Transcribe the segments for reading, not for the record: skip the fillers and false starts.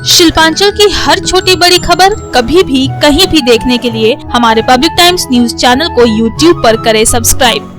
शिल्पांचल की हर छोटी बड़ी खबर कभी भी कहीं भी देखने के लिए हमारे पब्लिक टाइम्स न्यूज चैनल को यूट्यूब पर करें सब्सक्राइब।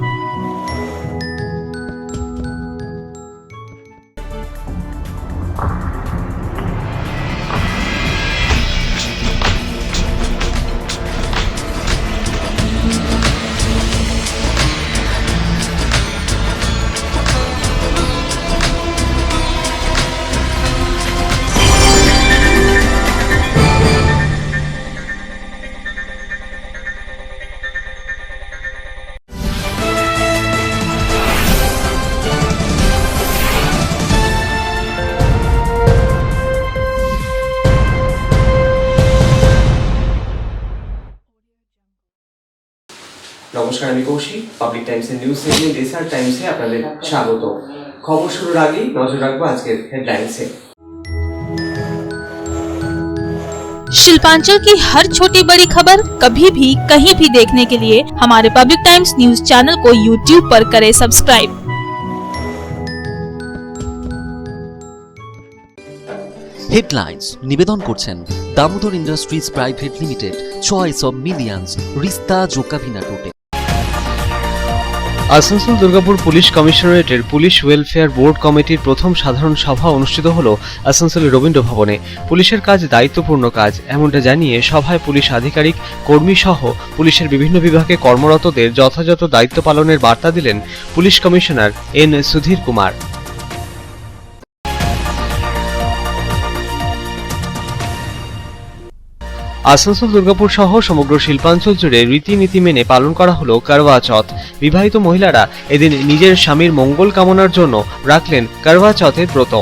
নমস্কার, আমি কৌশিক। পাবলিক টাইমসের নিউজ সেগমেন্ট এসআর টাইমসে আপনাদের স্বাগত। খবর শুরুর আগেই নজর রাখবো আজকের হেডলাইন্সে। शिल्पांचल की हर छोटी बड़ी खबर कभी भी कहीं भी देखने के लिए हमारे पब्लिक टाइम्स न्यूज चैनल को यूट्यूब पर करें सब्सक्राइब। হেডলাইন্স নিবেদন করছেন Damodar industries private limited, choice of millions, রিস্তা জোকাভিনা টোটে। আসানসোল দুর্গাপুর পুলিশ কমিশনারেটের পুলিশ ওয়েলফেয়ার বোর্ড কমিটির প্রথম সাধারণ সভা অনুষ্ঠিত হল আসানসোলের রবীন্দ্র ভবনে। পুলিশের কাজ দায়িত্বপূর্ণ কাজ, এমনটা জানিয়ে সভায় পুলিশ আধিকারিক, কর্মী সহ পুলিশের বিভিন্ন বিভাগে কর্মরতদের যথাযথ দায়িত্ব পালনের বার্তা দিলেন police commissioner N Sudhir Kumar. Asansol Durgapur সহ সমগ্র শিল্পাঞ্চল জুড়ে রীতিনীতি মেনে পালন করা হলো করওয়া চৌথ। বিবাহিত মহিলারা এদিন নিজের স্বামীর মঙ্গল কামনার জন্য রাখলেন করওয়া চৌথের ব্রত।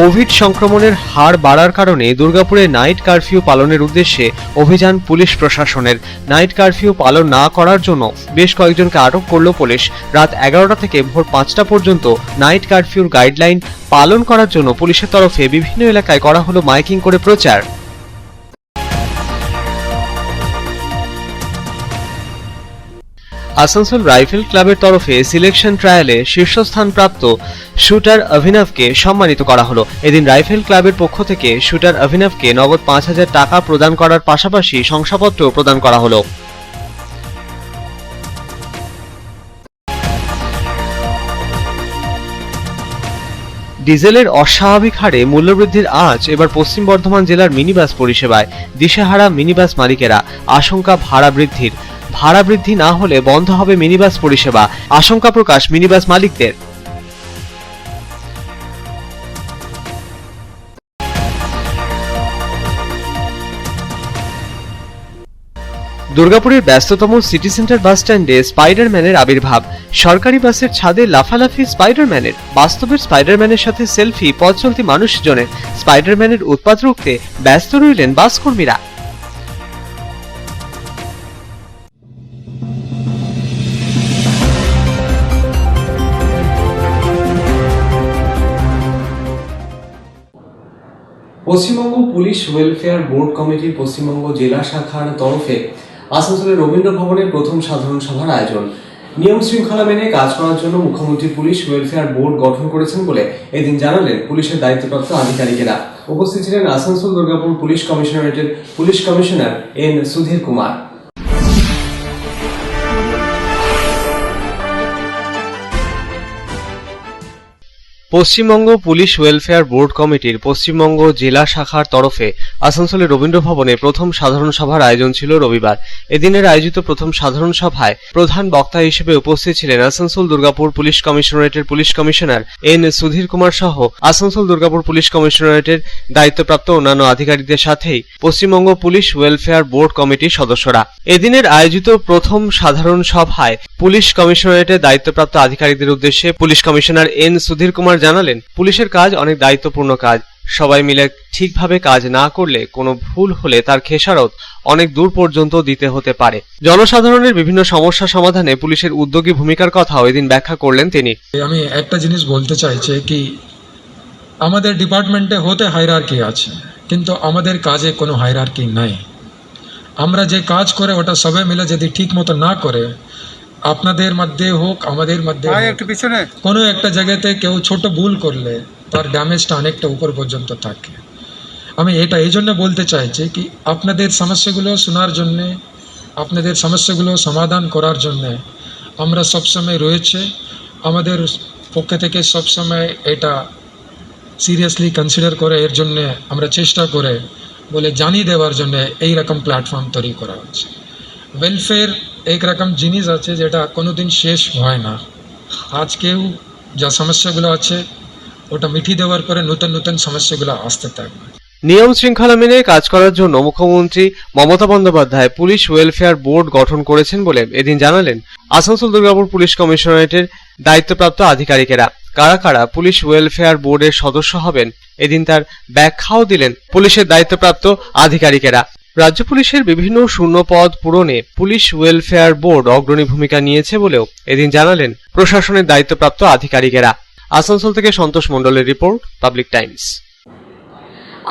কোভিড সংক্রমণের হার বাড়ার কারণে দুর্গাপুরে নাইট কারফিউ পালনের উদ্দেশ্যে অভিযান পুলিশ প্রশাসনের। নাইট কারফিউ পালন না করার জন্য বেশ কয়েকজনকে আটক করল পুলিশ। রাত 11টা থেকে ভোর 5টা পর্যন্ত নাইট কারফিউর গাইডলাইন পালন করার জন্য পুলিশের তরফে বিভিন্ন এলাকায় করা হলো মাইকিং করে প্রচার। আসানসোল রাইফেল ক্লাবের তরফে সিলেকশন ট্রায়ালে শীর্ষস্থানপ্রাপ্ত শুটার অভিনবকে সম্মানিত করা হলো। এদিন রাইফেল ক্লাবের পক্ষ থেকে শুটার অভিনবকে নগদ 5,000 টাকা প্রদান করার পাশাপাশি শংসাপত্র প্রদান করা হলো। ডিজেলের অস্বাভাবিক হারে মূল্যবৃদ্ধির আঁচ এবার পশ্চিম বর্ধমান জেলার মিনিবাস পরিষেবায়। দিশেহারা মিনিবাস মালিকেরা, আশঙ্কা ভাড়া বৃদ্ধির। ভাড়া বৃদ্ধি না হলে বন্ধ হবে মিনিবাস পরিষেবা, আশঙ্কা প্রকাশ মিনিবাস মালিকদের। দুর্গাপুরের ব্যস্ততম সিটি সেন্টার বাস স্ট্যান্ডে স্পাইডারম্যানের আবির্ভাব। সরকারি বাসের ছাদে লাফালাফি স্পাইডারম্যানের। বাস্তবের স্পাইডারম্যানের সাথে সেলফি পথ চলতি মানুষজনের। স্পাইডারম্যানের উৎপাত রুখতে ব্যস্ত রইলেন বাস কর্মীরা। পশ্চিমবঙ্গ পুলিশ ওয়েলফেয়ার বোর্ড কমিটির পশ্চিমবঙ্গ জেলা শাখার তরফে আসানসোলের রবীন্দ্র ভবনের প্রথম সাধারণ সভার আয়োজন। নিয়ম শৃঙ্খলা মেনে কাজ করার জন্য মুখ্যমন্ত্রী পুলিশ ওয়েলফেয়ার বোর্ড গঠন করেছেন বলে এদিন জানালেন পুলিশের দায়িত্বপ্রাপ্ত আধিকারিকেরা। উপস্থিত ছিলেন আসানসোল দুর্গাপুর পুলিশ কমিশনারেটের police commissioner N Sudhir Kumar. Paschimbanga police welfare board কমিটির পশ্চিমবঙ্গ জেলা শাখার তরফে আসানসোলের রবীন্দ্র ভবনে প্রথম সাধারণ সভার আয়োজন ছিল রবিবার। এদিনের আয়োজিত প্রথম সাধারণ সভায় প্রধান বক্তা হিসেবে উপস্থিত ছিলেন আসানসোল দুর্গাপুর পুলিশ কমিশনারেটের police commissioner N Sudhir Kumar সহ আসানসোল দুর্গাপুর পুলিশ কমিশনারেটের দায়িত্বপ্রাপ্ত অন্যান্য আধিকারিকদের সাথেই পশ্চিমবঙ্গ পুলিশ ওয়েলফেয়ার বোর্ড কমিটির সদস্যরা। এদিনের আয়োজিত প্রথম সাধারণ সভায় পুলিশ কমিশনারেটের দায়িত্বপ্রাপ্ত আধিকারিকদের উদ্দেশ্যে police commissioner N Sudhir Kumar জানালেন, পুলিশের কাজ অনেক দায়িত্বপূর্ণ কাজ। সবাই মিলে ঠিকভাবে কাজ না করলে কোনো ভুল হলে তার খেসারত অনেক দূর পর্যন্ত দিতে হতে পারে। জনসাধারণের বিভিন্ন সমস্যা সমাধানে পুলিশের উদ্যোগী ভূমিকার কথাও এদিন ব্যাখ্যা করলেন তিনি। আমি একটা জিনিস বলতে চাইছি কি আমাদের ডিপার্টমেন্টে হতে হায়ারার্কি আছে, কিন্তু আমাদের কাজে কোনো হায়ারার্কি নাই। আমরা যে কাজ করে ওটা সবাই মিলে যদি ঠিক মতো না করে আপনাদের মধ্যে হোক আমাদের মধ্যে হোক, একটু পিছনে কোনো একটা জায়গাতে কেউ ছোট ভুল করলে তার ড্যামেজটা অনেকটা উপর পর্যন্ত থাকে। আমি এটা এই জন্য বলতে চাইছি কি আপনাদের সমস্যাগুলো শোনার জন্যে, আপনাদের সমস্যাগুলো সমাধান করার জন্যে আমরা সবসময় রয়েছে। আমাদের পক্ষ থেকে সবসময় এটা সিরিয়াসলি কনসিডার করে এর জন্যে আমরা চেষ্টা করে বলে জানিয়ে দেওয়ার জন্যে এই রকম প্ল্যাটফর্ম তৈরি করা হচ্ছে। ওয়েলফেয়ার এক রকম জিনিস আছে যেটা কোনোদিন শেষ হয় না। আজকেও যা সমস্যাগুলো আছে ওটা মিটিয়ে দেওয়ার পরে নতুন নতুন সমস্যাগুলো আসতে থাকবে। নিয়ম শৃঙ্খলা মেনে কাজ করার জন্য মুখ্যমন্ত্রী Mamata Bandyopadhyay police welfare board গঠন করেছেন বলে এদিন জানালেন আসানসোল দুর্গাপুর পুলিশ কমিশনারেটের দায়িত্বপ্রাপ্ত আধিকারিকেরা। কারা কারা পুলিশ ওয়েলফেয়ার বোর্ডের সদস্য হবেন এদিন তার ব্যাখ্যাও দিলেন পুলিশের দায়িত্বপ্রাপ্ত আধিকারিকেরা। রাজ্য পুলিশের বিভিন্ন শূন্য পদ পূরণে পুলিশ ওয়েলফেয়ার বোর্ড অগ্রণী ভূমিকা নিয়েছে বলেও এদিন জানালেন প্রশাসনের দায়িত্বপ্রাপ্ত আধিকারিকেরা। আসানসোল থেকে সন্তোষ মণ্ডলের report, public Times.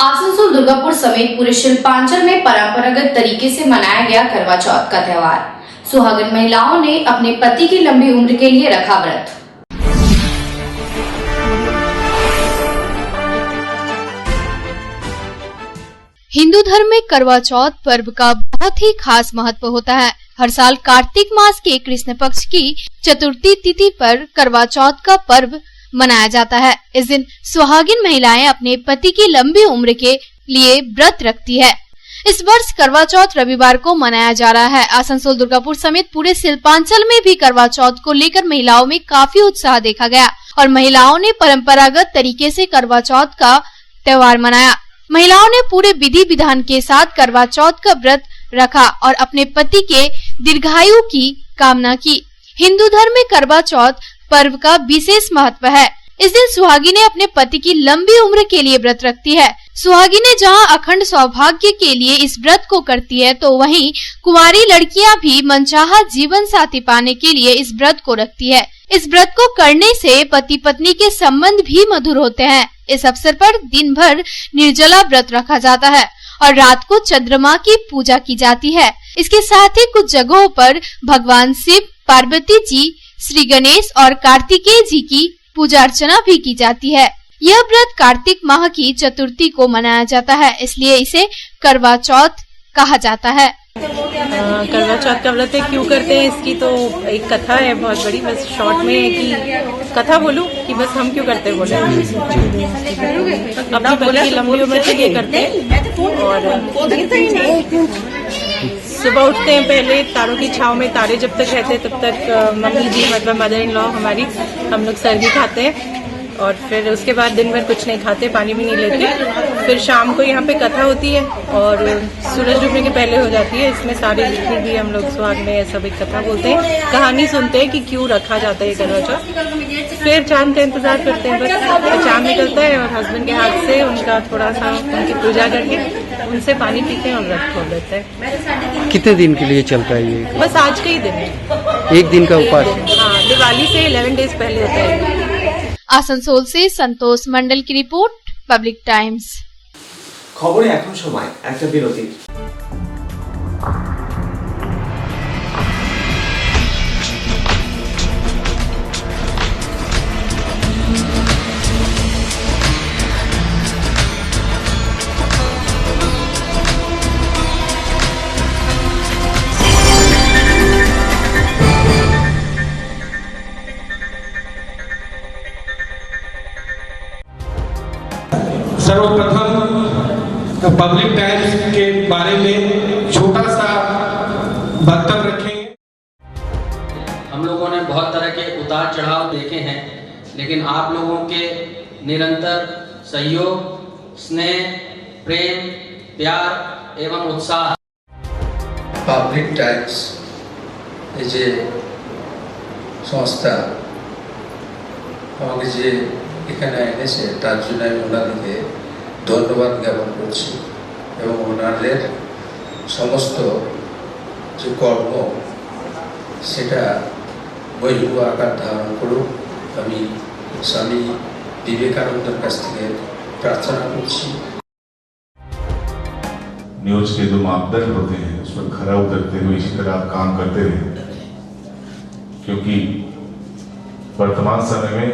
Asansol Durgapur समेत पूरे शिल्पांचल में परंपरागत तरीके से मनाया गया करवा चौथ का त्योहार। सुहागन महिलाओं ने अपने पति की लंबी उम्र के लिए रखा व्रत। हिंदू धर्म में करवा चौथ पर्व का बहुत ही खास महत्व होता है। हर साल कार्तिक मास के कृष्ण पक्ष की चतुर्थी तिथि पर करवा चौथ का पर्व मनाया जाता है। इस दिन सुहागिन महिलाएं अपने पति की लंबी उम्र के लिए व्रत रखती है। इस वर्ष करवा चौथ रविवार को मनाया जा रहा है। आसनसोल दुर्गापुर समेत पूरे शिल्पांचल में भी करवा चौथ को लेकर महिलाओं में काफी उत्साह देखा गया और महिलाओं ने परंपरागत तरीके से करवा चौथ का त्योहार मनाया। महिलाओं ने पूरे विधि विधान के साथ करवा चौथ का व्रत रखा और अपने पति के दीर्घायु की कामना की। हिंदू धर्म में करवा चौथ पर्व का विशेष महत्व है। इस दिन सुहागिनें अपने पति की लंबी उम्र के लिए व्रत रखती है। सुहागिनें जहां अखंड सौभाग्य के लिए इस व्रत को करती है, तो वहीं कुंवारी लड़कियां भी मनचाहा जीवन साथी पाने के लिए इस व्रत को रखती है। इस व्रत को करने से पति पत्नी के संबंध भी मधुर होते हैं। इस अवसर पर दिन भर निर्जला व्रत रखा जाता है और रात को चंद्रमा की पूजा की जाती है। इसके साथ ही कुछ जगहों पर भगवान शिव, पार्वती जी, श्री गणेश और कार्तिकेय जी की पूजा अर्चना भी की जाती है। यह व्रत कार्तिक माह की चतुर्थी को मनाया जाता है, इसलिए इसे करवा चौथ कहा जाता है। करवा चौथ का व्रत क्यों करते हैं, इसकी तो एक कथा है बहुत बड़ी। बस शॉर्ट में कि कथा बोलूं कि बस हम क्यों करते बोले, अपनी पति की लंबी उम्र के लिए करते हैं। और सुबह उठते हैं, पहले तारों की छांव में, तारे जब तक रहते तब तक मम्मी जी मतलब मदर इन लॉ हमारी, हम लोग सर्दी खाते हैं और फिर उसके बाद दिन भर कुछ नहीं खाते, पानी भी नहीं लेते। फिर शाम को यहाँ पे कथा होती है और सूरज डूबने के पहले हो जाती है। इसमें सारे जितनी भी हम लोग सुहाग में सब एक कथा बोलते हैं, कहानी सुनते हैं कि क्यों रखा जाता है करवा चौथ। फिर चांद का इंतजार करते हैं, बस चांद निकलता है और हस्बैंड के हाथ से उनका थोड़ा सा उनकी पूजा करके उनसे पानी पीते हैं और व्रत खोल देते हैं। कितने दिन के लिए चलता है ये? बस आज का ही दिन है, एक दिन का उपास? हाँ, दिवाली से 11 डेज पहले होता है। आसनसोल से संतोष मंडल की रिपोर्ट, पब्लिक टाइम्स। খবরে এখন সময় একটা বিরতি। सर्वप्रथम पब्लिक टाइम्स के बारे में छोटा सा वक्तव्य रखेंगे। हम लोगों ने बहुत तरह के उतार चढ़ाव देखे हैं, लेकिन आप लोगों के निरंतर सहयोग, स्नेह, प्रेम, प्यार एवं उत्साह। পাবলিক টাইমস এই যে সংস্থা আমাকে যে এখানে এনেছে তার জন্য আমি ওনাদেরকে ধন্যবাদ জ্ঞাপন করছি এবং ওনাদের সমস্ত যে কর্ম সেটা বহির্ভূত আকার ধারণ করুক আমি স্বামী বিবেকানন্দের কাছ থেকে প্রার্থনা করছি। न्यूज के जो मापदंड होते हैं उस पर खरा उतरते हुए इसी तरह आप काम करते रहे। क्योंकि वर्तमान समय में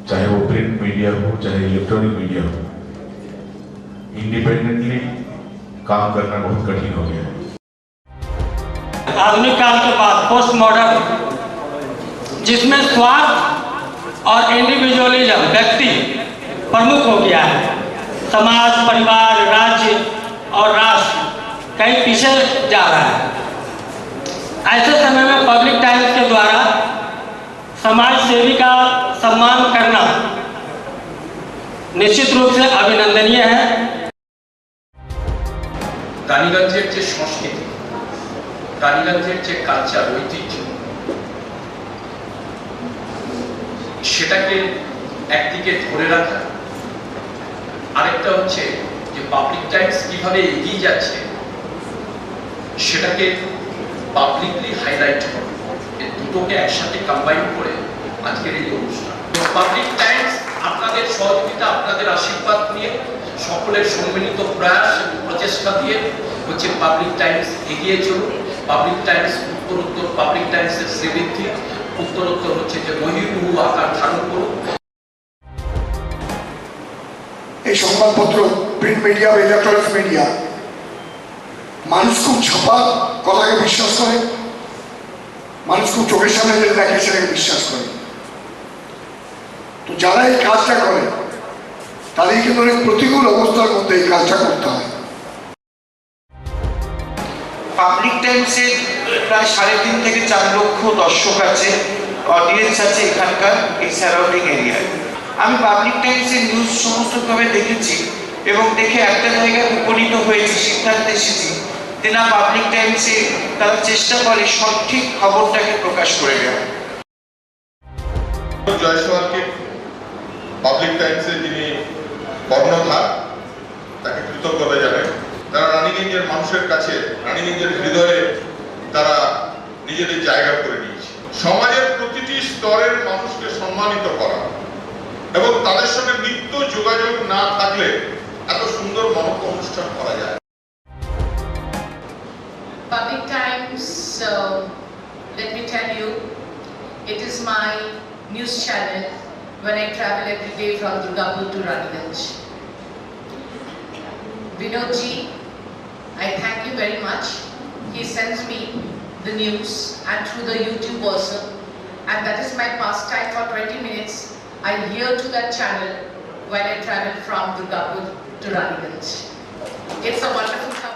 चाहे वो प्रिंट मीडिया हो चाहे इलेक्ट्रॉनिक मीडिया हो, इंडिपेंडेंटली काम करना बहुत कठिन हो गया है। आधुनिक काल के बाद पोस्ट मॉडर्न, जिसमें स्वार्थ और इंडिविजुअलिज्म व्यक्ति प्रमुख हो गया है, समाज, परिवार, राज्य और राष्ट्र कहीं पीछे जा रहा है। ऐसे समय में पब्लिक टाइम्स के द्वारा समाज सेवी का सम्मान करना निश्चित रूप से अभिनंदनीय है। রানীগঞ্জের যে সংস্কৃতি, রানীগঞ্জের যে কালচার, ঐতিহ্য, সেটাকে একদিকে ধরে রাখা, আরেকটা হচ্ছে যে পাবলিক টাইমস কিভাবে এগিয়ে যাচ্ছে সেটাকে পাবলিকলি হাইলাইট করা, এই দুটোকে একসাথে কম্বাইন করে আজকের এই অনুষ্ঠান। পাবলিক টাইমস আপনাদের সহযোগিতা, আপনাদের আশীর্বাদ নিয়ে, সকলের সম্মিলিত প্রয়াস এবং প্রচেষ্টা দিয়ে হচ্ছে পাবলিক টাইমস এগিয়ে চলুন। পাবলিক টাইমস উত্তরোত্তর, পাবলিক টাইমসের শ্রীবৃদ্ধি উত্তরোত্তর হচ্ছে যে মহিমুহু আকার ধারণ করুন। এই সংবাদপত্র, প্রিন্ট মিডিয়া বা ইলেকট্রনিক্স মিডিয়া, মানুষ খুব ছাপা কথাকে বিশ্বাস করে, মানুষ খুব চোখের সামনে যেটা দেখে সেটাকে বিশ্বাস করে। তো যারা এই কাজটা করে তাদের কিন্তু অনেক প্রতিকূল অবস্থার মধ্যে এই কাজটা করতে হয়। পাবলিক টাইমসের প্রায় 3.5 থেকে 4 লক্ষ দর্শক আছে, অডিয়েন্স আছে এখানকার এই সারাউন্ডিং এরিয়ায়। আমি পাবলিক টাইমসের নিউজ সমস্তভাবে দেখেছি এবং দেখে একটা জায়গায় উপনীত হয়েছি, সিদ্ধান্তে এসেছি যে না, পাবলিক টাইমসে তারা চেষ্টা করে সঠিক খবরটাকে প্রকাশ করে দেওয়া। জয়সওয়ালকে পাবলিক টাইমসে যিনি কর্ণধার, তাকে কৃতজ্ঞতা জানাই। তারা রানীগঞ্জের মানুষের কাছে, রানীগঞ্জের হৃদয়ে তারা নিজেদের জায়গা করে নিয়েছে। সমাজের প্রতিটি স্তরের মানুষকে সম্মানিত করা এবং তাদের সঙ্গে নিত্য যোগাযোগ না থাকলে এত সুন্দর মহৎ অনুষ্ঠান করা যায়। Public Times, let me tell you, it is my news channel when I travel every day from Durgapur to Raniganj. Vinod ji, I thank you very much. He sends me the news and through the YouTube also, and that is my pastime for 20 minutes. I hear to that channel when I travel from Durgapur to Raniganj. It's a wonderful company.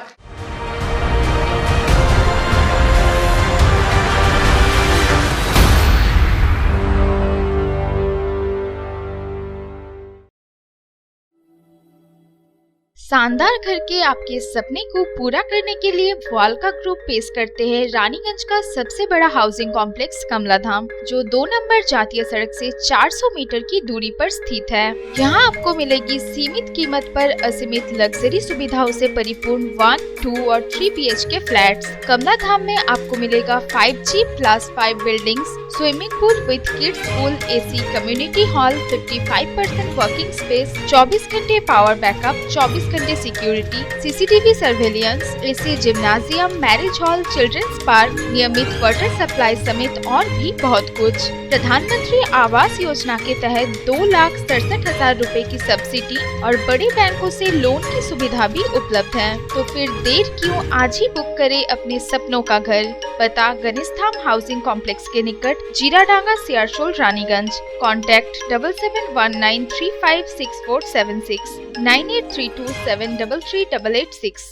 शानदार घर के आपके सपने को पूरा करने के लिए वालका ग्रुप पेश करते हैं रानीगंज का सबसे बड़ा हाउसिंग कॉम्प्लेक्स कमलाधाम, जो 2 नंबर जातीय सड़क से 400 मीटर की दूरी पर स्थित है। यहाँ आपको मिलेगी सीमित कीमत पर असीमित लग्जरी सुविधाओं से परिपूर्ण 1, 2 और 3 BHK फ्लैट्स। कमलाधाम में आपको मिलेगा 5G+5 buildings, swimming pool with kids pool, AC community hall, 55% working space, 24 घंटे पावर बैकअप, 24 घंटे security, CCTV surveillance, AC gymnasium, marriage hall, children's park, नियमित वाटर सप्लाई समेत और भी बहुत कुछ। प्रधानमंत्री आवास योजना के तहत 2,67,000 रुपए की सब्सिडी और बड़े बैंकों से लोन की सुविधा भी उपलब्ध है। तो फिर देर क्यों, आज ही बुक करें अपने सपनों का घर। पता गणेशधाम हाउसिंग कॉम्प्लेक्स के निकट, जीराडांगा, सियारशोल, रानीगंज। कॉन्टैक्ट 7719356476, 9832733886।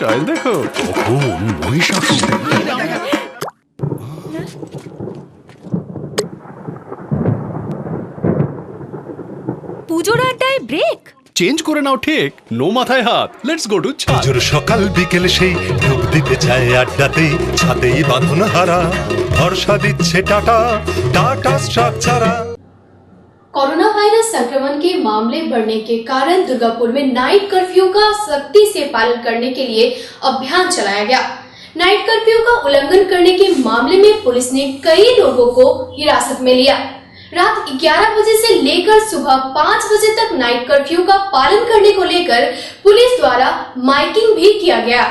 স্টাইল দেখো, কখন মহিষাসুর। পুজোর আড্ডায় ব্রেক চেঞ্জ করে নাও ঠিক, নো মাথায় হাত। লেটস গো টু ছাদ। পুজোর সকাল বিকেল সেই ডুব দিতে যায় আড্ডাতে, ছাদেই বাঁধন হারা ভরসা দিচ্ছে টাটা, টাটা স্ট্রাকচারা। कोरोना वायरस संक्रमण के मामले बढ़ने के कारण दुर्गापुर में नाइट कर्फ्यू का सख्ती से पालन करने के लिए अभियान चलाया गया। नाइट कर्फ्यू का उल्लंघन करने के मामले में पुलिस ने कई लोगों को हिरासत में लिया। रात 11 बजे से लेकर सुबह 5 बजे तक नाइट कर्फ्यू का पालन करने को लेकर पुलिस द्वारा माइकिंग भी किया गया।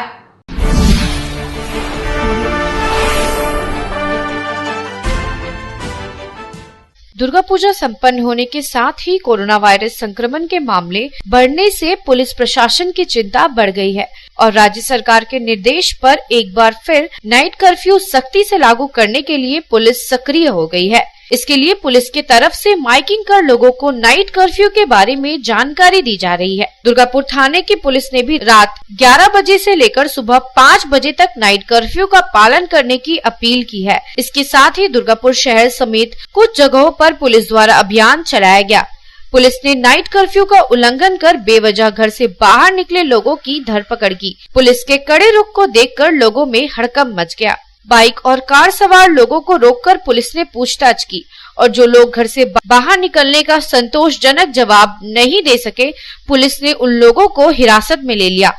दुर्गा पूजा संपन्न होने के साथ ही कोरोना वायरस संक्रमण के मामले बढ़ने से पुलिस प्रशासन की चिंता बढ़ गई है और राज्य सरकार के निर्देश पर एक बार फिर नाइट कर्फ्यू सख्ती से लागू करने के लिए पुलिस सक्रिय हो गई है। इसके लिए पुलिस की तरफ से माइकिंग कर लोगों को नाइट कर्फ्यू के बारे में जानकारी दी जा रही है। दुर्गापुर थाने की पुलिस ने भी रात 11 बजे से लेकर सुबह 5 बजे तक नाइट कर्फ्यू का पालन करने की अपील की है। इसके साथ ही दुर्गापुर शहर समेत कुछ जगहों पर पुलिस द्वारा अभियान चलाया गया। पुलिस ने नाइट कर्फ्यू का उल्लंघन कर बेवजह घर से बाहर निकले लोगों की धरपकड़ की। पुलिस के कड़े रुख को देखकर लोगों में हड़कंप मच गया। बाइक और कार सवार लोगों को रोककर पुलिस ने पूछताछ की और जो लोग घर से बाहर निकलने का संतोषजनक जवाब नहीं दे सके, पुलिस ने उन लोगों को हिरासत में ले लिया।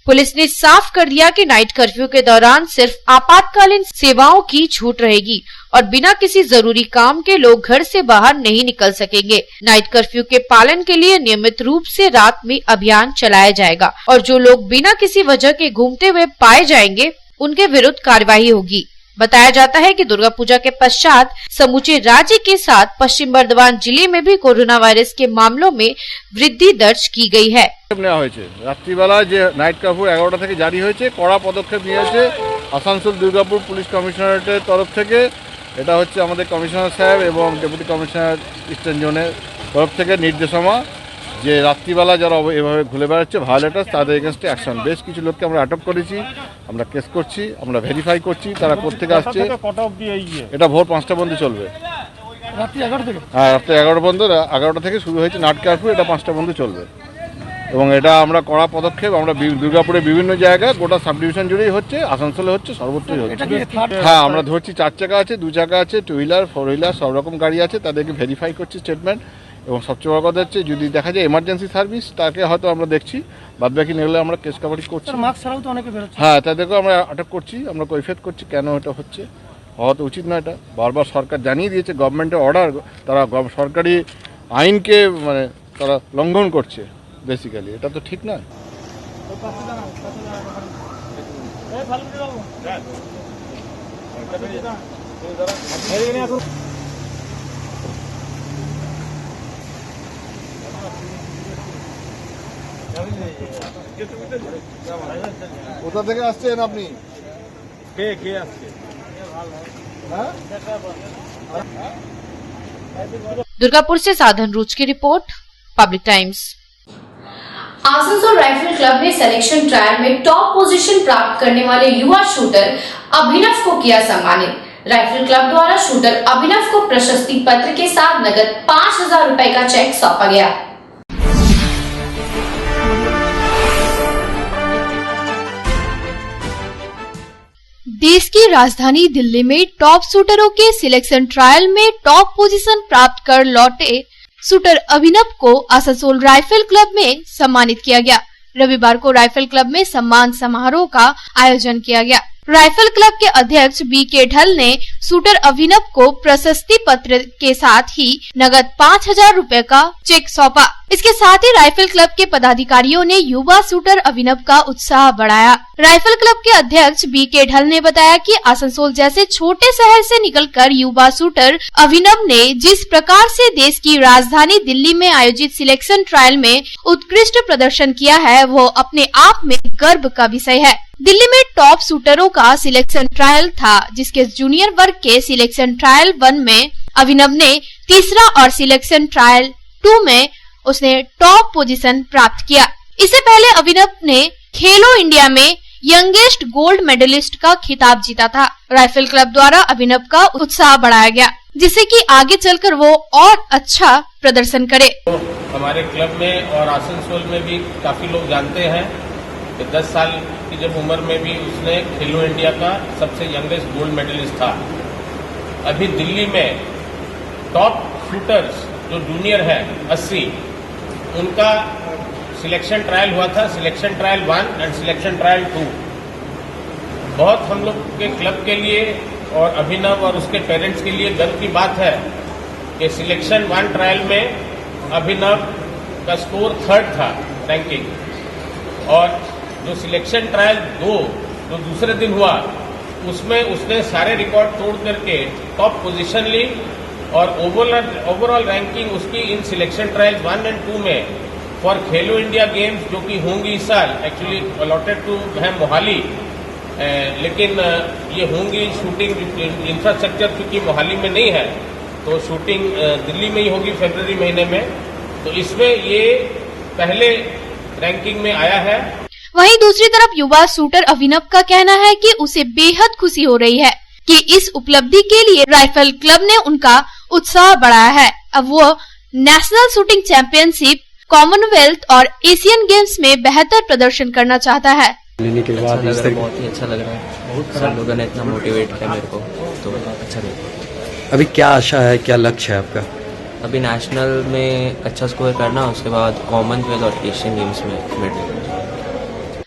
पुलिस ने साफ कर दिया कि नाइट कर्फ्यू के दौरान सिर्फ आपातकालीन सेवाओं की छूट रहेगी और बिना किसी जरूरी काम के लोग घर से बाहर नहीं निकल सकेंगे। नाइट कर्फ्यू के पालन के लिए नियमित रूप से रात में अभियान चलाया जाएगा और जो लोग बिना किसी वजह के घूमते हुए पाए जाएंगे उनके विरुद्ध कार्यवाही होगी। बताया जाता है कि दुर्गा पूजा के पश्चात समूचे राज्य के साथ पश्चिम बर्धमान जिले में भी कोरोना वायरस के मामलों में वृद्धि दर्ज की गई है। রাত্রিবেলা যে নাইট কার্ফিউ 11টা থেকে জারি হয়েছে, কড়া পদক্ষেপ নিয়েছে আসানসোল দুর্গাপুর পুলিশ কমিশনারেটের তরফ থেকে। এটা হচ্ছে আমাদের কমিশনার সাহেব এবং ডেপুটি কমিশনার ইস্টার্ন জোনের তরফ থেকে নির্দেশনা যে রাত্রিবেলা যারা এভাবে ঘুরে বেড়াচ্ছে ভায়োলেটার্স, তাদের এগেনস্টে অ্যাকশন। বেশ কিছু লোককে আমরা আটক করেছি, আমরা কেস করছি, আমরা ভেরিফাই করছি তারা কোথেকে আসছে। এটা ভোর 5টা পর্যন্ত চলবে, রাত্রি 11টা থেকে। হ্যাঁ, রাত্রি 11টা পর্যন্ত, 11টা থেকে শুরু হয়েছে নাইট কার্ফিউ, এটা 5টা পর্যন্ত চলবে এবং এটা আমরা কড়া পদক্ষেপ আমরা দুর্গাপুরে বিভিন্ন জায়গায় গোটা সাব ডিভিশন জুড়েই হচ্ছে, আসানসোলে হচ্ছে, সর্বত্রই হচ্ছে। হ্যাঁ, আমরা ধরছি 4 চাকা আছে, 2 চাকা আছে, 2 হুইলার 4 হুইলার সব রকম গাড়ি আছে, তাদেরকে ভেরিফাই করছি স্টেটমেন্ট। এবং সবচেয়ে বড় কথা হচ্ছে যদি দেখা যায় এমার্জেন্সি সার্ভিস তাকে হয়তো আমরা দেখছি, বাদবাকি নিলে আমরা কেস কাভারেজ করছি। মাস্ক ছাড়াও তো অনেকে বেরোচ্ছে। হ্যাঁ, তাদেরকেও আমরা আটক করছি, আমরা কৈফিয়ত করছি কেন এটা হচ্ছে। হওয়া তো উচিত না, এটা বারবার সরকার জানিয়ে দিয়েছে, গভর্নমেন্টের অর্ডার, তারা সরকারি আইনকে মানে তারা লঙ্ঘন করছে বেসিক্যালি, এটা তো ঠিক নয়। কোথা থেকে আসছেন আপনি? কে আসছে? दुर्गापुर से साधन रूच की report, public times. Asansol rifle club ने सिलेक्शन ट्रायल में टॉप पोजीशन प्राप्त करने वाले युवा शूटर अभिनव को किया सम्मानित। राइफल क्लब द्वारा शूटर अभिनव को प्रशस्ति पत्र के साथ नगद 5,000 रुपए का चेक सौंपा गया। देश की राजधानी दिल्ली में टॉप शूटरों के सिलेक्शन ट्रायल में टॉप पोजीशन प्राप्त कर लौटे शूटर अभिनव को आसनसोल राइफल क्लब में सम्मानित किया गया। रविवार को राइफल क्लब में सम्मान समारोह का आयोजन किया गया। राइफल क्लब के अध्यक्ष बी.के. ढल ने शूटर अभिनव को प्रशस्ति पत्र के साथ ही नगद 5,000 रुपए का चेक सौंपा। इसके साथ ही राइफल क्लब के पदाधिकारियों ने युवा शूटर अभिनव का उत्साह बढ़ाया। राइफल क्लब के अध्यक्ष बी.के. ढल ने बताया कि आसनसोल जैसे छोटे शहर से निकलकर युवा शूटर अभिनव ने जिस प्रकार से देश की राजधानी दिल्ली में आयोजित सिलेक्शन ट्रायल में उत्कृष्ट प्रदर्शन किया है, वो अपने आप में गर्व का विषय है। दिल्ली में टॉप शूटरों का सिलेक्शन ट्रायल था, जिसके जूनियर वर्ग के सिलेक्शन ट्रायल 1 में अभिनव ने तीसरा और सिलेक्शन ट्रायल 2 में उसने टॉप पोजीशन प्राप्त किया। इससे पहले अभिनव ने खेलो इंडिया में यंगेस्ट गोल्ड मेडलिस्ट का खिताब जीता था। राइफल क्लब द्वारा अभिनव का उत्साह बढ़ाया गया, जिससे कि आगे चलकर वो और अच्छा प्रदर्शन करे। हमारे क्लब में और आसनसोल में भी काफी लोग जानते हैं कि 10 साल की जब उम्र में भी उसने खेलो इंडिया का सबसे यंगेस्ट गोल्ड मेडलिस्ट था। अभी दिल्ली में टॉप शूटर्स जो जूनियर है 80, उनका सिलेक्शन ट्रायल हुआ था, selection trial 1 and selection trial 2। बहुत हम लोग के क्लब के लिए और अभिनव और उसके पेरेंट्स के लिए गर्व की बात है कि सिलेक्शन 1 ट्रायल में अभिनव का स्कोर 3rd था रैंकिंग, और जो सिलेक्शन ट्रायल 2 जो दूसरे दिन हुआ उसमें उसने सारे रिकॉर्ड तोड़ करके टॉप पोजीशन ली, और ओवरऑल रैंकिंग उसकी इन सिलेक्शन ट्रायल 1 एंड 2 में फॉर खेलो इंडिया गेम्स जो कि होंगी इस साल, एक्चुअली अलॉटेड टू है मोहाली, लेकिन ये होंगी शूटिंग इंफ्रास्ट्रक्चर क्योंकि मोहाली में नहीं है तो शूटिंग दिल्ली में ही होगी फरवरी महीने में, तो इसमें ये पहले रैंकिंग में आया है। वहीं दूसरी तरफ युवा शूटर अभिनव का कहना है कि उसे बेहद खुशी हो रही है कि इस उपलब्धि के लिए राइफल क्लब ने उनका उत्साह बढ़ाया है। अब वो नेशनल शूटिंग चैंपियनशिप, कॉमनवेल्थ और एशियन गेम्स में बेहतर प्रदर्शन करना चाहता है। लेने के बाद बहुत ही अच्छा लग रहा है, सब लोगों ने इतना मोटिवेट किया मेरे को, तो अच्छा लगा। अभी क्या आशा है, क्या लक्ष्य है आपका? अभी नेशनल में अच्छा स्कोर करना, उसके बाद कॉमनवेल्थ और एशियन गेम्स में मेडल।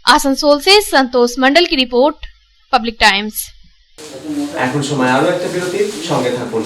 आसनसोल से संतोष मंडल की रिपोर्ट, पब्लिक टाइम्स। এখন সময় আরো একটা বিরতির, সঙ্গে থাকুন।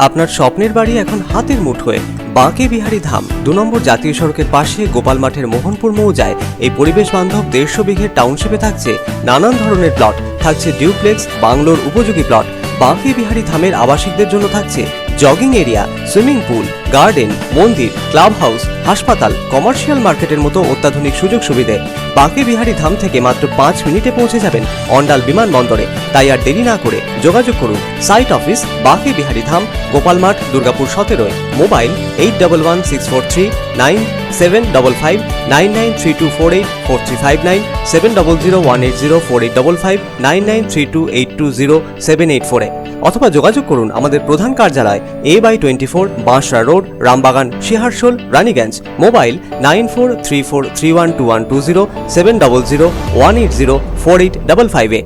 আপনার স্বপ্নের বাড়ি এখন হাতের মুঠোয়। বাঁকে বিহারী ধাম 2 নম্বর জাতীয় সড়কের পাশে গোপাল মাঠের মোহনপুর মৌজায় এই পরিবেশ বান্ধব 150 বিঘের টাউনশিপে থাকছে নানান ধরনের প্লট, থাকছে ডিউপ্লেক্স, বাংলোর উপযোগী প্লট। বাঁকে বিহারী ধামের আবাসিকদের জন্য থাকছে jogging area, swimming pool, garden, মন্দির, ক্লাব হাউস, হাসপাতাল, কমার্শিয়াল মার্কেটের মতো অত্যাধুনিক সুযোগ সুবিধে। বাঁকে বিহারী ধাম থেকে মাত্র 5 মিনিটে পৌঁছে যাবেন অন্ডাল বিমানবন্দরে। তাই আর দেরি না করে যোগাযোগ করুন সাইট অফিস বাঁকে বিহারী ধাম, গোপাল মাঠ, দুর্গাপুর 17। মোবাইল 8116439755 9932484359 7001804855 9932820784 অথবা যোগাযোগ করুন আমাদের প্রধান কার্যালয় A/24 Banshra road, Rambagan, Shiharsol, Raniganj. Mobile 9434312120 7001804855।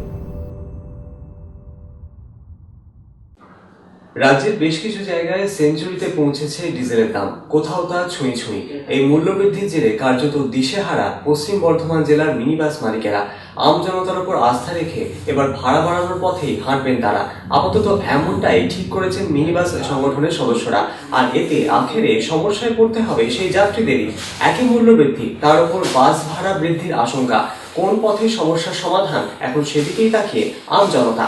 রাজ্যের বেশ কিছু জায়গায় সেঞ্চুরিতে পৌঁছেছে ডিজেলের দাম, কোথাও তা ছুঁই ছুঁই। এই মূল্যবৃদ্ধির জেরে কার্যত দিশেহারা পশ্চিম বর্ধমান জেলার মিনিবাস মালিকেরা। আমজনতার উপর আস্থা রেখে এবার ভাড়া বাড়ানোর পথেই হাঁটবেন তারা। আপাতত এমনটাই ঠিক করেছেন মিনিবাস সংগঠনের সদস্যরা। আর এতে আখেরে সমস্যায় পড়তে হবে সেই যাত্রীদেরই। একই মূল্যবৃদ্ধি, তার উপর বাস ভাড়া বৃদ্ধির আশঙ্কা। কোন পথে সমস্যার সমাধান, এখন সেদিকেই তাকিয়ে আমজনতা।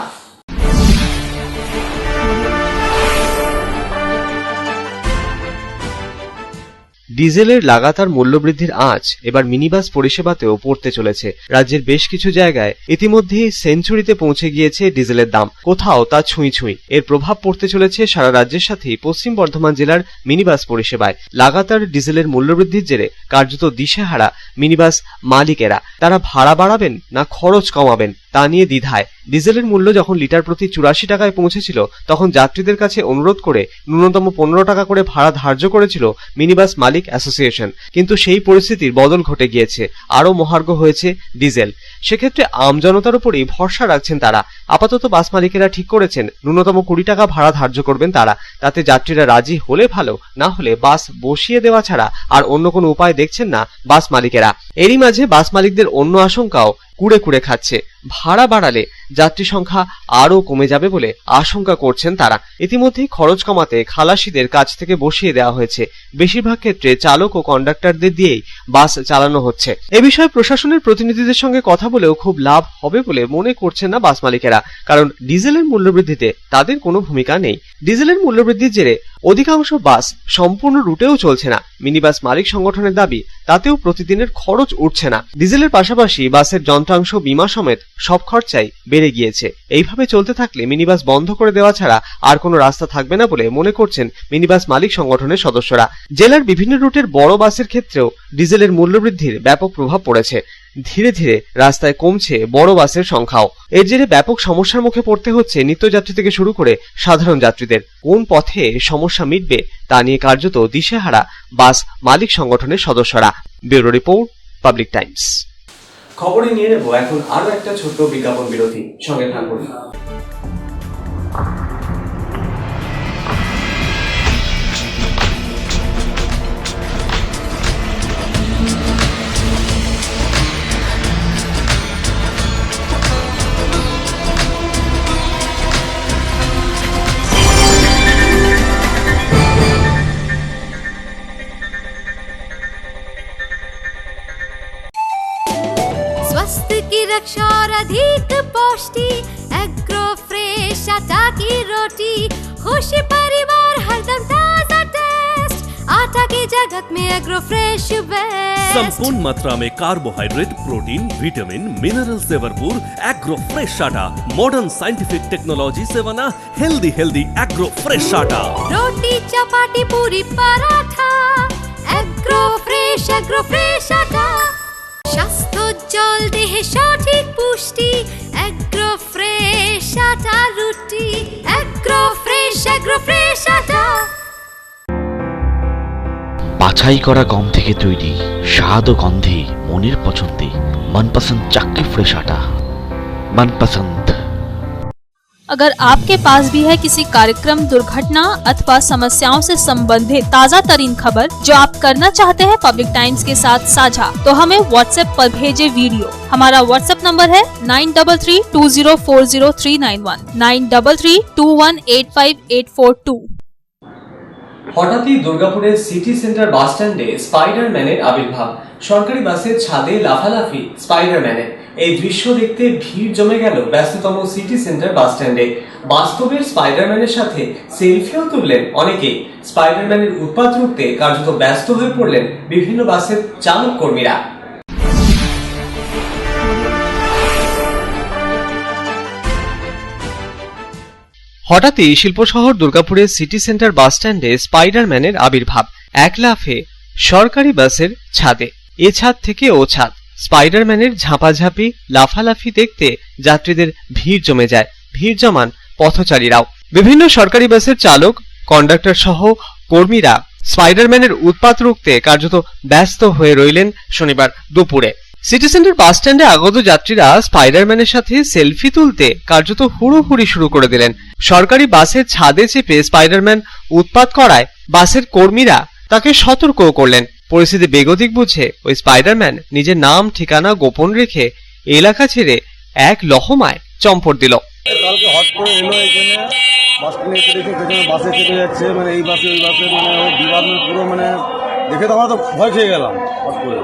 ডিজেলের লাগাতার মূল্যবৃদ্ধির আঁচ এবার মিনিবাস পরিষেবাতেও পড়তে চলেছে। রাজ্যের বেশ কিছু জায়গায় ইতিমধ্যেই সেঞ্চুরিতে পৌঁছে গিয়েছে ডিজেলের দাম, কোথাও তা ছুঁই ছুঁই। এর প্রভাব পড়তে চলেছে সারা রাজ্যের সাথেই পশ্চিম বর্ধমান জেলার মিনিবাস পরিষেবায়। লাগাতার ডিজেলের মূল্যবৃদ্ধির জেরে কার্যত দিশেহারা মিনিবাস মালিকেরা। তারা ভাড়া বাড়াবেন না খরচ কমাবেন তা নিয়ে দ্বিধায়। ডিজেলের মূল্য যখন লিটার প্রতি 84 টাকায় পৌঁছেছিল তখন যাত্রীদের কাছে অনুরোধ করে ন্যূনতম 15 টাকা করে ভাড়া ধার্য করেছিল মিনিবাস মালিক অ্যাসোসিয়েশন। কিন্তু সেই পরিস্থিতির বদল ঘটে গিয়েছে, আরও মহার্ঘ হয়েছে ডিজেল। সেক্ষেত্রে আমজনতার উপরই ভরসা রাখছেন তারা। আপাতত বাস মালিকেরা ঠিক করেছেন ন্যূনতম 20 টাকা ভাড়া ধার্য করবেন তারা। তাতে যাত্রীরা রাজি হলে ভালো, না হলে বাস বসিয়ে দেওয়া ছাড়া আর অন্য কোনো উপায় দেখছেন না বাস মালিকেরা। এরই মাঝে বাস মালিকদের অন্য আশঙ্কাও, কুড়ে কুড়ে খাচ্ছে। ভাড়া বাড়ালে যাত্রী সংখ্যা আরও কমে যাবে বলে আশঙ্কা করছেন তারা। ইতিমধ্যেই খরচ কমাতে খালাসিদের কাছ থেকে বসিয়ে দেওয়া হয়েছে। বেশিরভাগ ক্ষেত্রে চালক ও কন্ডাক্টরদের দিয়েই বাস চালানো হচ্ছে। এ বিষয়ে প্রশাসনের প্রতিনিধিদের সঙ্গে কথা বলেও খুব লাভ হবে বলে মনে করছেন না বাস মালিকেরা, কারণ ডিজেলের মূল্যবৃদ্ধিতে তাদের কোনো ভূমিকা নেই। ডিজেলের মূল্যবৃদ্ধির জেরে অধিকাংশ বাস সম্পূর্ণ রুটেও চলছে না। মিনি বাস মালিক সংগঠনের দাবি, তাতেও প্রতিদিনের খরচ উঠছে না। ডিজেলের পাশাপাশি বাসের যন্ত্রাংশ, বীমা সমেত সব খরচাই বেড়ে গিয়েছে। এইভাবে চলতে থাকলে মিনিবাস বন্ধ করে দেওয়া ছাড়া আর কোনো রাস্তা থাকবে না বলে মনে করছেন মিনিবাস মালিক সংগঠনের সদস্যরা। জেলার বিভিন্ন রুটের বড় বাসের ক্ষেত্রেও ডিজেলের মূল্যবৃদ্ধির ব্যাপক প্রভাব পড়েছে। ধীরে ধীরে রাস্তায় কমছে বড় বাসের সংখ্যাও। এর জেরে ব্যাপক সমস্যার মুখে পড়তে হচ্ছে নিত্যযাত্রী থেকে শুরু করে সাধারণ যাত্রীদের। কোন পথে সমস্যা মিটবে তা নিয়ে কার্যত দিশেহারা বাস মালিক সংগঠনের সদস্যরা। Bureau report, public Times. খবরে নিয়ে নেব এখন আরো একটা ছোট্ট বিজ্ঞাপন বিরতি, সঙ্গে থাকুন। स्वास्थ्य की रक्षा और अधिक पौष्टि, एग्रो फ्रेश आटा की रोटी, खुशी परिवार हरदम ताजा टेस्ट, आटा की जगत में एग्रो फ्रेश बेस्ट। संपूर्ण मात्रा में कार्बोहाइड्रेट, प्रोटीन, विटामिन, मिनरल से भरपूर एग्रो फ्रेश आटा, मॉडर्न साइंटिफिक टेक्नोलॉजी से बना हेल्दी एग्रो फ्रेश आटा। रोटी, चपाती, पूरी, पराठा, एग्रो फ्रेश आटा। স্বাস্থ্যোজ্জ্বল দেহে সঠিক পুষ্টি, এগ্রো ফ্রেশ আটা রুটি, এগ্রো ফ্রেশ আটা। বাছাই করা গম থেকে তৈরি, স্বাদ ও গন্ধে মনের পছন্দে मनपसंद चक्की फ्रेश आटा, मनपसंद। अगर आपके पास भी है किसी कार्यक्रम, दुर्घटना अथवा समस्याओं से संबंधित ताज़ा तरीन खबर जो आप करना चाहते हैं पब्लिक टाइम्स के साथ साझा, तो हमें व्हाट्सएप पर भेजे वीडियो। हमारा व्हाट्सएप नंबर है 9332040391, 9332185842। হঠাৎই দুর্গাপুরের সিটি সেন্টার বাস স্ট্যান্ডে স্পাইডারম্যানের আবির্ভাব। সরকারি বাসের ছাদে লাফালাফি স্পাইডারম্যানের। এই দৃশ্য দেখতে ভিড় জমে গেল ব্যস্ততম সিটি সেন্টার বাস স্ট্যান্ডে। বাস্তবের স্পাইডারম্যানের সাথে সেলফিও তুললেন অনেকেই। স্পাইডারম্যানের উৎপাত রুখতে কার্যত ব্যস্ত হয়ে পড়লেন বিভিন্ন বাসের চালক কর্মীরা। হঠাৎই শিল্পশহর দুর্গাপুরের সিটি সেন্টার বাস স্ট্যান্ডে স্পাইডারম্যানের আবির্ভাব। এক লাফে সরকারি বাসের ছাদে। এ ছাদ থেকে ও ছাদ, স্পাইডারম্যানের ঝাঁপাঝাঁপি লাফালাফি দেখতে যাত্রীদের ভিড় জমে যায়। ভিড় জমান পথচারীরাও। বিভিন্ন সরকারি বাসের চালক, কন্ডাক্টর সহ কর্মীরা স্পাইডারম্যানের উৎপাত রুখতে কার্যত ব্যস্ত হয়ে রইলেন শনিবার দুপুরে। সিটি সেন্টার বাস স্ট্যান্ডে আগত যাত্রীরা স্পাইডারম্যানের সাথে সেলফি তুলতে কার্যত হুড়োহুড়ি শুরু করে দিলেন। সরকারি বাসের ছাদে চেপে স্পাইডারম্যান উৎপাত করায় বাসের কর্মীরা তাকে সতর্কও করলেন। পরিস্থিতি বেগতিক বুঝে ওই স্পাইডারম্যান নিজের নাম ঠিকানা গোপন রেখে এলাকা ছেড়ে এক লহমায় চম্পট দিল। কালকে হট করে এলো এখানে বাস স্ট্যান্ডে এসে দেখে পেছনে বাসে চেপে যাচ্ছে, মানে এই বাসে ওই বাসে, মানে বিবাদ পুরো, মানে দেখে তো আমরা তো ভয় খেয়ে গেলাম হট করে।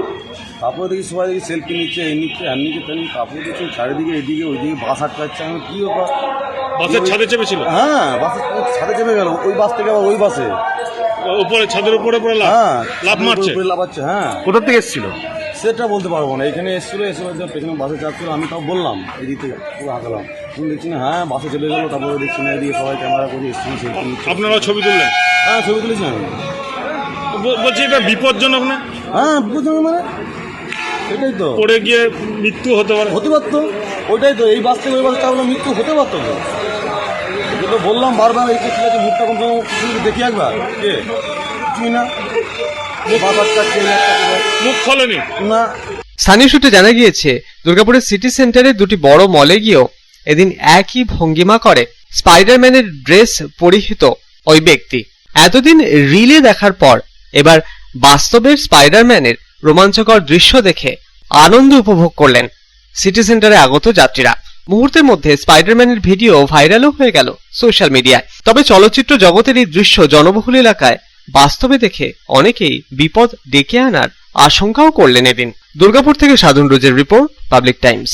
তারপরে দেখি সবাই দেখি সেলফি নিচ্ছে, এই নিচ্ছে, আর নিচ্ছে, তেমনি তারপরে দেখছি চারিদিকে এদিকে ওইদিকে বাস আটকাচ্ছে। আমি কি ব্যাপার, বাসের ছাদে চেপেছিল? হ্যাঁ, বাসের ছাদে চেপে গেল, ওই বাস থেকে আবার ওই বাসে উপরে, ছাদের উপরে পড়ে লাফ মারছে, লাফাচ্ছে। হ্যাঁ, কোথা থেকে এসেছিল সেটা বলতে পারবো না। এখানে এসেছিল, এসে পেছনে বাসে চাপছিল। আমি তাও বললাম এদিক থেকে, পুরো হাঁকালাম। তুমি দেখছি না, হ্যাঁ বাসে চলে গেলো। তারপরে দেখছি না, এদিকে সবাই ক্যামেরা করে এসেছি, সেলফি নিচ্ছে। আপনারা ছবি তুললেন? হ্যাঁ, ছবি তুলেছি আমি। বলছি এটা বিপজ্জনক না? হ্যাঁ, বিপজ্জনক মানে সেটাই তো, পড়ে গিয়ে মৃত্যু হতে পারতো। ওইটাই তো, এই বাস থেকে ওই বাসে চাপলে মৃত্যু হতে পারতো। তো বললাম বারবার, এই ঠিক আছে, মুখটা কম দেখি একবার, কে কিছুই না, মুখ খোলেনি না। স্থানীয় সূত্রে জানা গিয়েছে, দুর্গাপুরের সিটি সেন্টারে দুটি বড় মলে গিয়েও এদিন একই ভঙ্গিমা করে স্পাইডারম্যানের ড্রেস পরিহিত ওই ব্যক্তি। এতদিন রিলে দেখার পর এবার বাস্তবের স্পাইডারম্যানের রোমাঞ্চকর দৃশ্য দেখে আনন্দ উপভোগ করলেন সিটি সেন্টারে আগত যাত্রীরা। মুহূর্তের মধ্যে স্পাইডারম্যানের ভিডিও ভাইরালও হয়ে গেল সোশ্যাল মিডিয়ায়। তবে চলচ্চিত্র জগতের এই দৃশ্য জনবহুল এলাকায় বাস্তবে দেখে অনেকেই বিপদ ডেকে আনার আশঙ্কাও করলেন এদিন। দুর্গাপুর থেকে সাধন রোজের রিপোর্ট, পাবলিক টাইমস।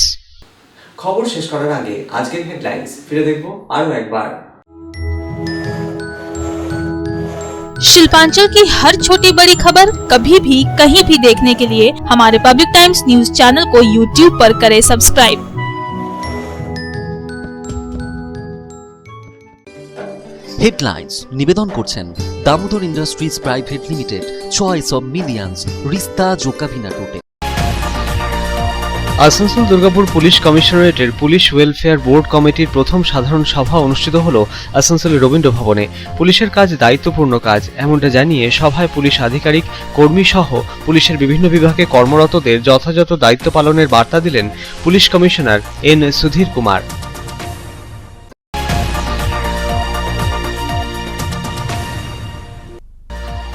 খবর শেষ করার আগে আজকের হেডলাইন্স ফিরে দেখব আরো একবার। शिल्पांचल की हर छोटी बड़ी खबर कभी भी कहीं भी देखने के लिए हमारे पब्लिक टाइम्स न्यूज चैनल को YouTube पर करें सब्सक्राइब। হেডলাইন্স নিবেদন করছেন Damodar industries private limited, choice of millions, রিস্তা জোকাভিনা টোটে। আসানসোল দুর্গাপুর পুলিশ কমিশনারেটের পুলিশ ওয়েলফেয়ার বোর্ড কমিটির প্রথম সাধারণ সভা অনুষ্ঠিত হল আসানসোলের রবীন্দ্র ভবনে। পুলিশের কাজ দায়িত্বপূর্ণ কাজ, এমনটা জানিয়ে সভায় পুলিশ আধিকারিক, কর্মী সহ পুলিশের বিভিন্ন বিভাগে কর্মরতদের যথাযথ দায়িত্ব পালনের বার্তা দিলেন police commissioner N Sudhir Kumar.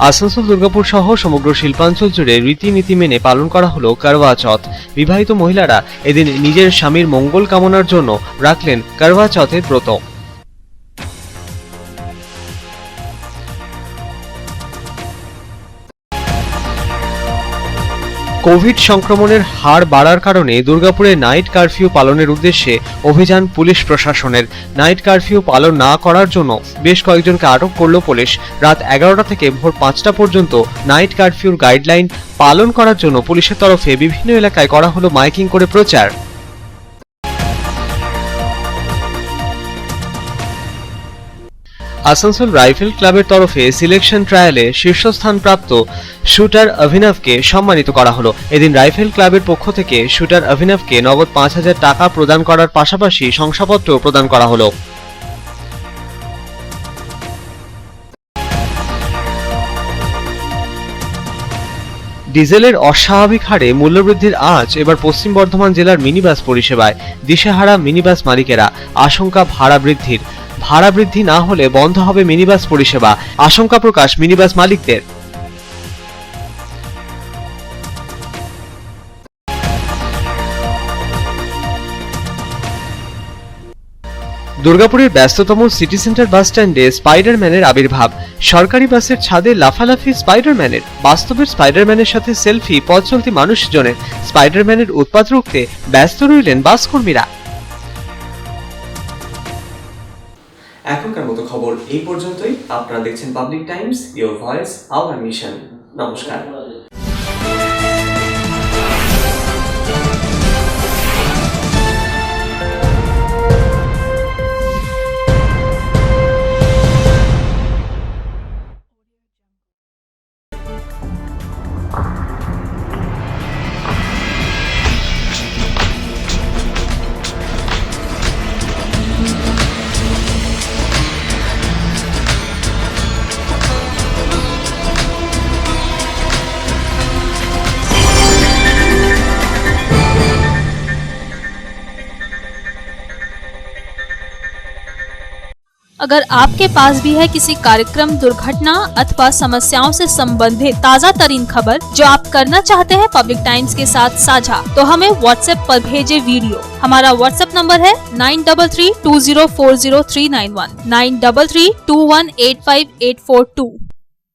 Asansol Durgapur সহ সমগ্র শিল্পাঞ্চল জুড়ে রীতিনীতি মেনে পালন করা হলো করওয়া চৌথ। বিবাহিত মহিলারা এদিন নিজের স্বামীর মঙ্গল কামনার জন্য রাখলেন করওয়া চৌথের ব্রত। কোভিড সংক্রমণের হার বাড়ার কারণে দুর্গাপুরে নাইট কারফিউ পালনের উদ্দেশ্যে অভিযান পুলিশ প্রশাসনের। নাইট কারফিউ পালন না করার জন্য বেশ কয়েকজনকে আটক করল পুলিশ। রাত 11টা থেকে ভোর 5টা পর্যন্ত নাইট কারফিউর গাইডলাইন পালন করার জন্য পুলিশের তরফে বিভিন্ন এলাকায় করা হলো মাইকিং করে প্রচার। আসানসোল রাইফেল ক্লাবের তরফে সিলেকশন ট্রায়ালে শীর্ষস্থানপ্রাপ্ত শুটার অভিনবকে সম্মানিত করা হলো। এদিন রাইফেল ক্লাবের পক্ষ থেকে শুটার অভিনবকে নগদ 5,000 টাকা প্রদান করার পাশাপাশি শংসাপত্র প্রদান করা হলো। ডিজেলের অস্বাভাবিক হারে মূল্যবৃদ্ধির আঁচ এবার পশ্চিম বর্ধমান জেলার মিনিবাস পরিষেবায়। দিশেহারা মিনিবাস মালিকেরা, আশঙ্কা ভাড়া বৃদ্ধির। ভাড়া বৃদ্ধি না হলে বন্ধ হবে মিনিবাস পরিষেবা, আশঙ্কা প্রকাশ মিনিবাস মালিকদের। দুর্গাপুরের ব্যস্ততম সিটি সেন্টার বাস স্ট্যান্ডে স্পাইডারম্যানের আবির্ভাব। সরকারি বাসের ছাদে লাফালাফি স্পাইডারম্যানের। বাস্তবের স্পাইডারম্যানের সাথে সেলফি পথ চলতি মানুষজনের। স্পাইডারম্যানের উৎপাত রুখতে ব্যস্ত রইলেন বাস কর্মীরা। এখনকার মতো খবর এই পর্যন্তই। আপনারা দেখছেন public Times, your voice hour mission. নমস্কার। अगर आपके पास भी है किसी कार्यक्रम, दुर्घटना अथवा समस्याओं से संबंधित ताज़ा तरीन खबर जो आप करना चाहते हैं पब्लिक टाइम्स के साथ साझा, तो हमें व्हाट्सएप पर भेजे वीडियो। हमारा व्हाट्सएप नंबर है 9332040391, 9332185842।